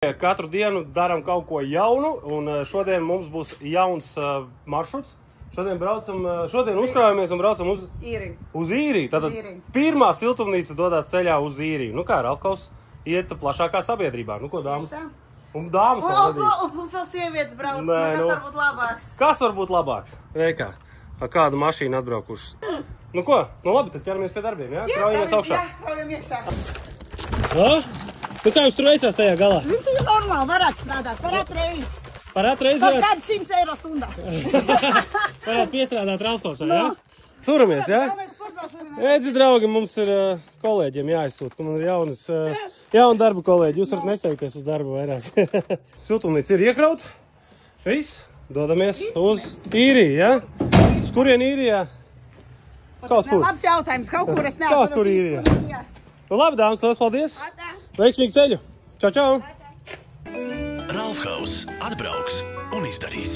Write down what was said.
Katru dienu darām kaut ko jaunu, un šodien mums būs jauns maršruts. Šodien uzkrājamies un braucam uz Īriju. Uz Īriju. Tātad pirmā siltumnīca dodās ceļā uz Īriju. Nu kā, Ralfkaus iet plašākā sabiedrībā. Nu ko, dāmas? Un dāmas vēl vadīs. Un plus vēl sievietes brauc. Kas var būt labāks? Kas var būt labāks? Reikā, kādu mašīnu atbraukušas. Nu ko, nu labi, tad ķeramies pie darbiem, jā? Kraujamies augšā. Jā, kraujam iekšā. Nu kā jums tur veicās tajā galā? Zini, tu normāli varētu strādāt, varētu reizi. Varētu reizi Tas kāds 100 eiro stundā. Varētu piestrādāt Ralfkausā, jā? Turamies, jā? Redzi, draugi, mums ir kolēģiem jāizsūt. Man ir jauna darba kolēģi. Jūs varat nesteigties uz darbu vairāk. Siltumnīca ir iekrauta. Viss. Dodamies uz Īriju, jā? Uz kurien Īrijā? Kaut kur. Labs jautājums, kaut kur es neatceros. Kaut kur Īrijā. Nu labi, dāmas, liels paldies. Veiksmīgu ceļu. Čau, čau. Ralfkaus atbrauks un izdarīs.